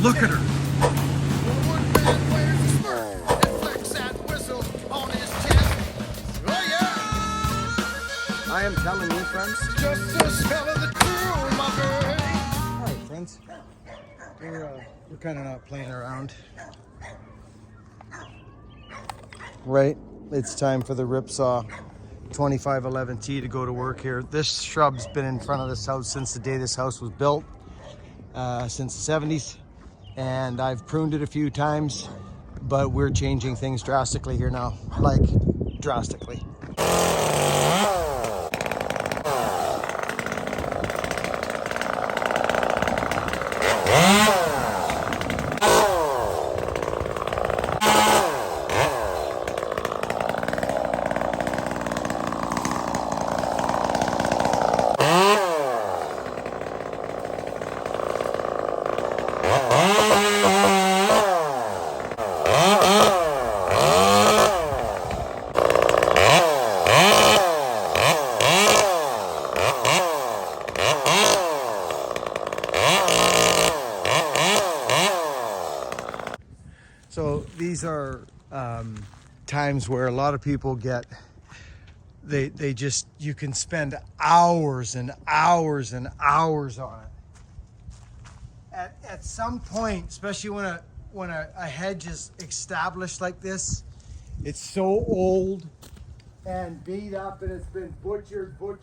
Look at her. I am telling you, friends. Just the smell of the tune, my bird. All right, friends. We're kind of not playing around. Right, it's time for the Ripsaw 2511T to go to work here. This shrub's been in front of this house since the day this house was built, since the 70s. And I've pruned it a few times, but we're changing things drastically here now, like drastically. So these are times where a lot of people get, they just, you can spend hours and hours and hours on it. At some point, especially when a hedge is established like this, it's so old and beat up and it's been butchered for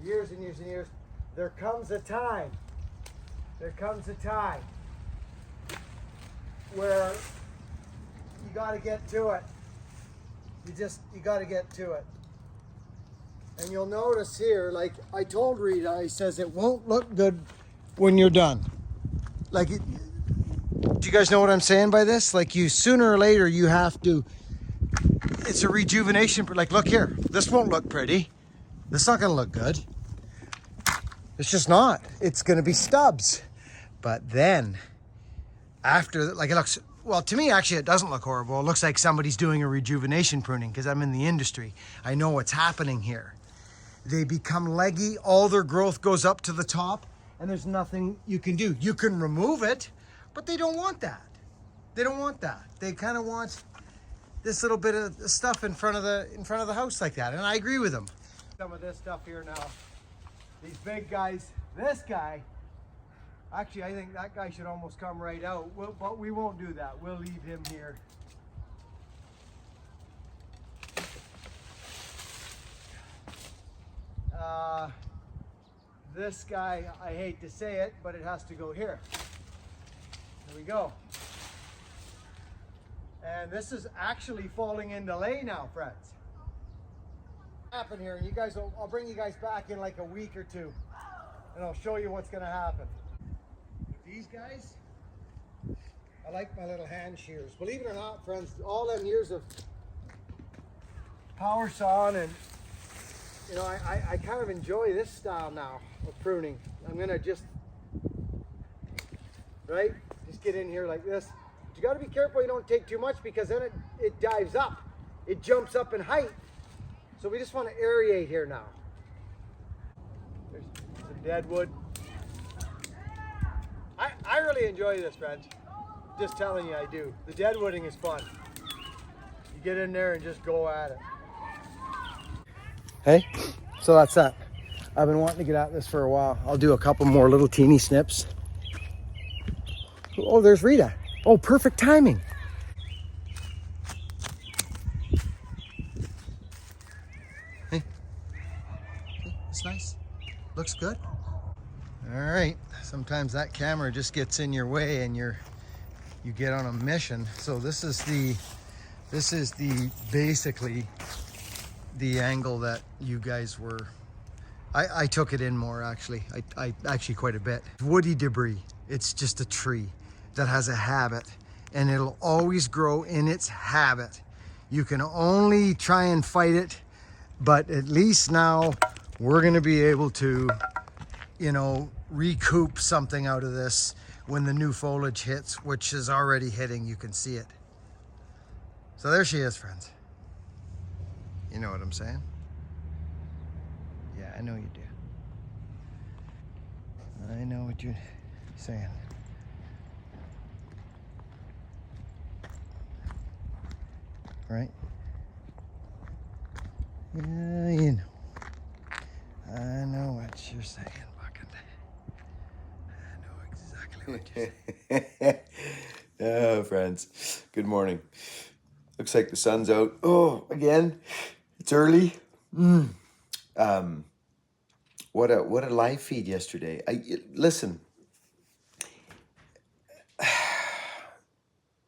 years and years and years. There comes a time where you got to get to it. You got to get to it. And you'll notice here, like I told Rita, he says it won't look good when you're done. Like, do you guys know what I'm saying by this? Like, you sooner or later you have to, it's a rejuvenation. Like, look here, this won't look pretty. This is not going to look good. It's just not. It's going to be stubs. But then after, like, it looks, well, to me, actually, it doesn't look horrible. It looks like somebody's doing a rejuvenation pruning because I'm in the industry. I know what's happening here. They become leggy. All their growth goes up to the top and there's nothing you can do. You can remove it, but they don't want that. They don't want that. They kind of want this little bit of stuff in front of the house like that. And I agree with them. Some of this stuff here now. These big guys, this guy, actually, I think that guy should almost come right out, but we won't do that. We'll leave him here. This guy, I hate to say it, but it has to go here. There we go. And this is actually falling into lay now, friends. Happen here, and you guys I'll bring you guys back in like a week or two, and I'll show you what's going to happen. These guys, I like my little hand shears. Believe it or not, friends, all them years of power sawing, and you know, I kind of enjoy this style now of pruning. I'm gonna just get in here like this. But you got to be careful you don't take too much, because then it dives up, it jumps up in height. So we just want to aerate here now. There's some dead wood. I really enjoy this, friends. Just telling you, I do. The deadwooding is fun. You get in there and just go at it. Hey, so that's that. I've been wanting to get at this for a while. I'll do a couple more little teeny snips. Oh, there's Rita. Oh, perfect timing. Hey, it's nice. Looks good. All right, sometimes that camera just gets in your way and you get on a mission. So this is basically the angle that you guys were, I took it in more actually. I actually quite a bit. Woody debris, it's just a tree that has a habit, and it'll always grow in its habit. You can only try and fight it, but at least now we're gonna be able to, you know, recoup something out of this when the new foliage hits, which is already hitting. You can see it. So there she is, friends. You know what I'm saying? Yeah, I know you do. I know what you're saying. right? Yeah, you know. I know what you're saying, Bucket. I know exactly what you're saying. Oh, friends, good morning. Looks like the sun's out. Oh, again, it's early. Um, what a live feed yesterday. Listen.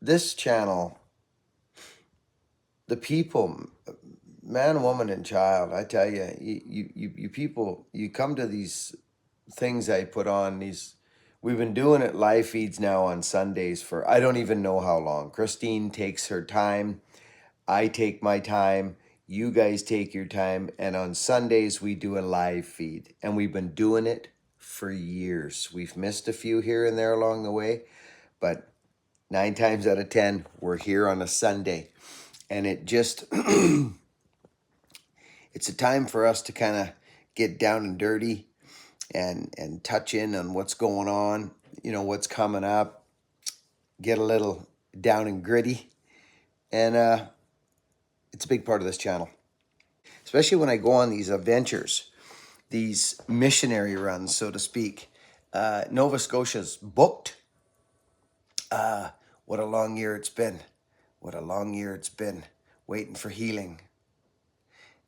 This channel, the people, man, woman, and child. I tell you, you people, you come to these things I put on these. We've been doing it live feeds now on Sundays for I don't even know how long. Christine takes her time. I take my time. You guys take your time. And on Sundays, we do a live feed. And we've been doing it for years. We've missed a few here and there along the way. But 9 times out of 10, we're here on a Sunday. And it just, it's a time for us to kind of get down and dirty and touch in on what's going on, what's coming up, get a little down and gritty. And it's a big part of this channel, especially when I go on these adventures, these missionary runs, so to speak. Nova Scotia's booked. What a long year it's been. What a long year it's been waiting for healing.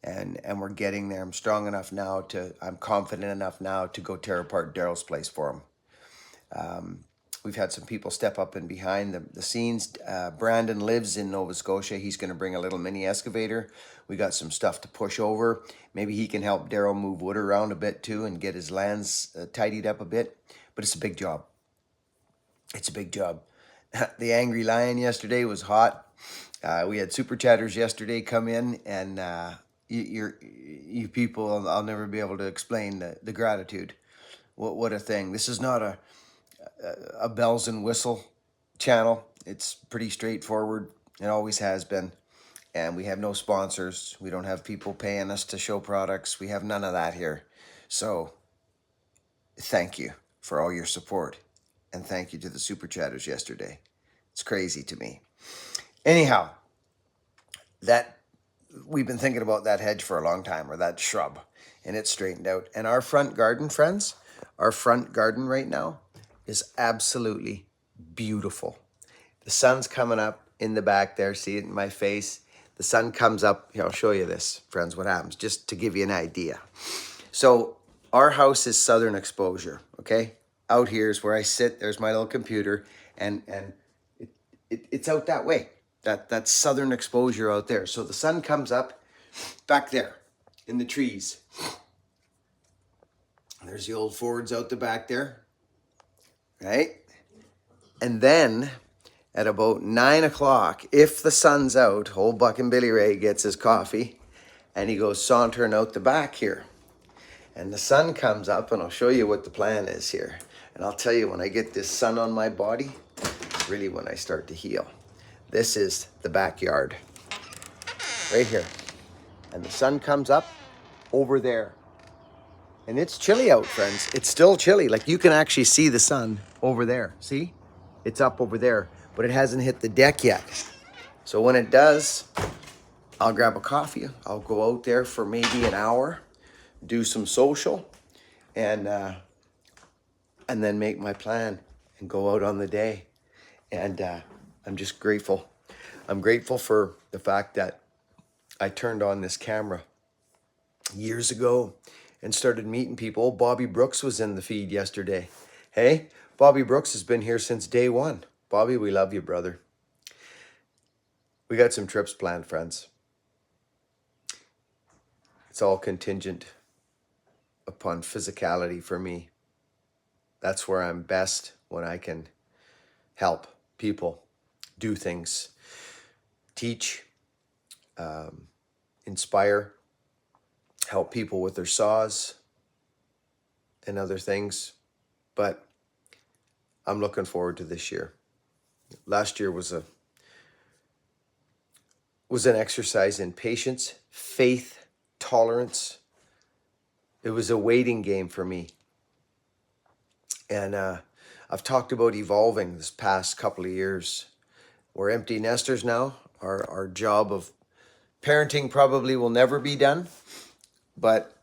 And we're getting there. I'm confident enough now to go tear apart Daryl's place for him. We've had some people step up and behind the scenes. Brandon lives in Nova Scotia. He's going to bring a little mini excavator. We got some stuff to push over. Maybe he can help Daryl move wood around a bit too and get his lands tidied up a bit. But it's a big job. It's a big job. The Angry Lion yesterday was hot. We had super chatters yesterday come in, and you people, I'll never be able to explain the gratitude. What a thing. This is not a bells and whistle channel. It's pretty straightforward. It always has been. And we have no sponsors. We don't have people paying us to show products. We have none of that here. So thank you for all your support. And thank you to the super chatters yesterday. It's crazy to me. Anyhow, that we've been thinking about that hedge for a long time, or that shrub, and it's straightened out. And our front garden, friends, our front garden right now is absolutely beautiful. The sun's coming up in the back there. See it in my face. The sun comes up. Here, I'll show you this, friends, what happens, just to give you an idea. So our house is southern exposure, okay? Out here is where I sit. There's my little computer, and it's out that way. That's southern exposure out there. So the sun comes up back there in the trees. There's the old Fords out the back there, right? And then at about 9 o'clock, if the sun's out, old Buck and Billy Ray gets his coffee and he goes sauntering out the back here. And the sun comes up, and I'll show you what the plan is here. And I'll tell you, when I get this sun on my body, it's really when I start to heal. This is the backyard, right here. And the sun comes up over there. And it's chilly out, friends. It's still chilly. Like, you can actually see the sun over there. See? It's up over there, but it hasn't hit the deck yet. So when it does, I'll grab a coffee. I'll go out there for maybe an hour, do some social, and then make my plan and go out on the day. And I'm just grateful. I'm grateful for the fact that I turned on this camera years ago and started meeting people. Old Bobby Brooks was in the feed yesterday. Hey, Bobby Brooks has been here since day one. Bobby, we love you, brother. We got some trips planned, friends. It's all contingent upon physicality for me. That's where I'm best, when I can help people do things, teach, inspire, help people with their saws and other things. But I'm looking forward to this year. Last year was an exercise in patience, faith, tolerance. It was a waiting game for me. And I've talked about evolving this past couple of years. We're empty nesters now. Our job of parenting probably will never be done, but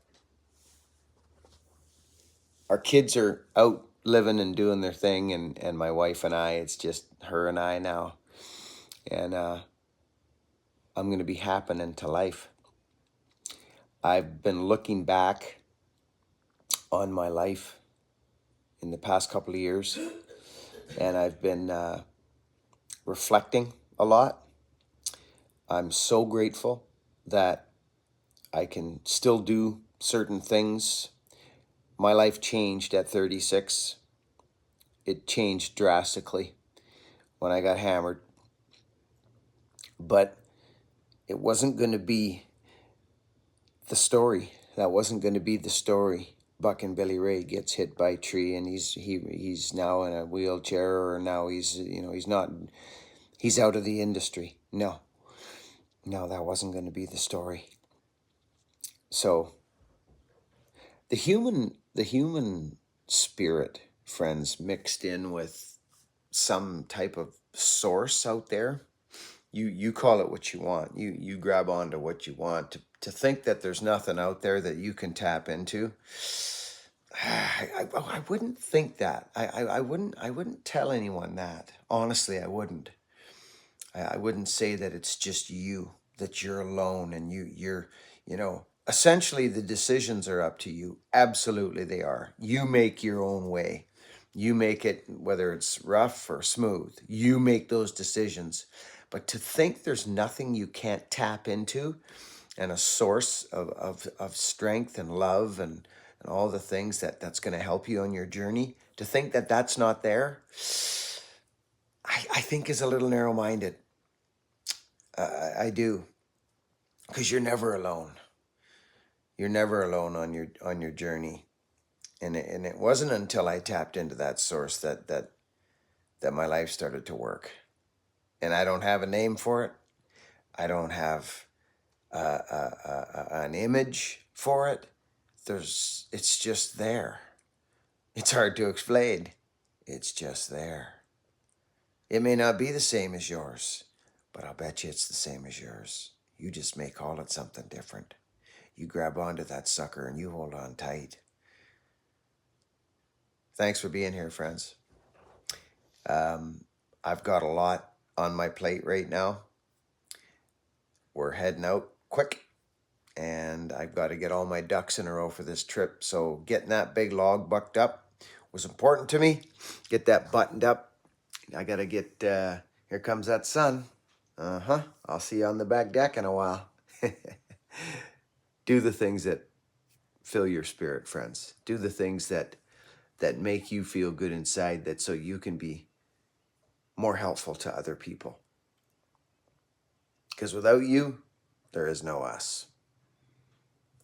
our kids are out living and doing their thing, and my wife and I, it's just her and I now. And I'm going to be happening to life. I've been looking back on my life in the past couple of years, and I've been reflecting a lot. I'm so grateful that I can still do certain things. My life changed at 36. It changed drastically when I got hammered. But it wasn't going to be the story. That wasn't going to be the story. Buck and Billy Ray gets hit by a tree, and he's now in a wheelchair, or now he's out of the industry. No, that wasn't going to be the story. So the human spirit, friends, mixed in with some type of source out there. You call it what you want. You grab onto what you want. To think that there's nothing out there that you can tap into, I wouldn't think that. I wouldn't tell anyone that. Honestly, I wouldn't. I wouldn't say that it's just you, that you're alone, and you're essentially the decisions are up to you. Absolutely they are. You make your own way. You make it, whether it's rough or smooth. You make those decisions. But to think there's nothing you can't tap into, and a source of strength and love and all the things that's going to help you on your journey, to think that that's not there, I think is a little narrow-minded. I do. Because you're never alone. You're never alone on your journey. And it wasn't until I tapped into that source that my life started to work. And I don't have a name for it. I don't have an image for it. It's just there. It's hard to explain. It's just there. It may not be the same as yours, but I'll bet you it's the same as yours. You just may call it something different. You grab onto that sucker and you hold on tight. Thanks for being here, friends. I've got a lot on my plate right now. We're heading out quick, and I've got to get all my ducks in a row for this trip. So getting that big log bucked up was important to me. Get that buttoned up. I got to get, here comes that sun. I'll see you on the back deck in a while. Do the things that fill your spirit, friends. Do the things that make you feel good inside, that so you can be more helpful to other people. Because without you, there is no us.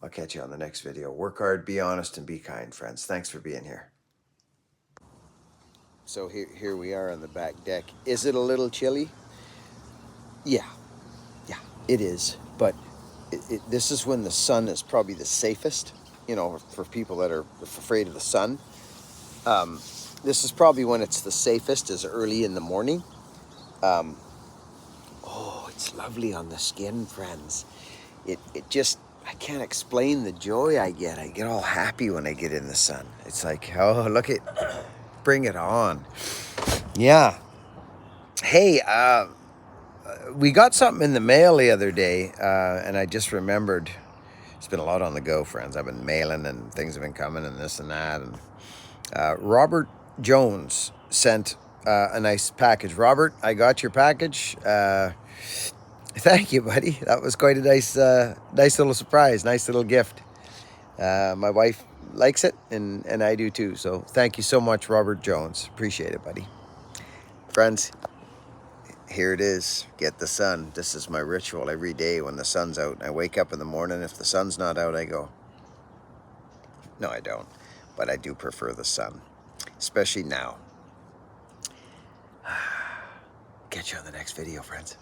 I'll catch you on the next video. Work hard, be honest, and be kind, friends. Thanks for being here. So here we are on the back deck. Is it a little chilly? Yeah, it is. But this is when the sun is probably the safest, for people that are afraid of the sun. This is probably when it's the safest, is early in the morning. It's lovely on the skin, friends. It just, I can't explain the joy I get. I get all happy when I get in the sun. It's like, oh, look at, bring it on. Yeah. Hey, we got something in the mail the other day, and I just remembered. It's been a lot on the go, friends. I've been mailing, and things have been coming, and this and that. And Robert Jones sent a nice package. Robert, I got your package. Thank you, buddy. That was quite a nice little surprise, nice little gift. My wife likes it, and I do too. So thank you so much, Robert Jones. Appreciate it, buddy. Friends, here it is. Get the sun. This is my ritual every day when the sun's out. I wake up in the morning. If the sun's not out, I go. No, I don't. But I do prefer the sun, especially now. Catch you on the next video, friends.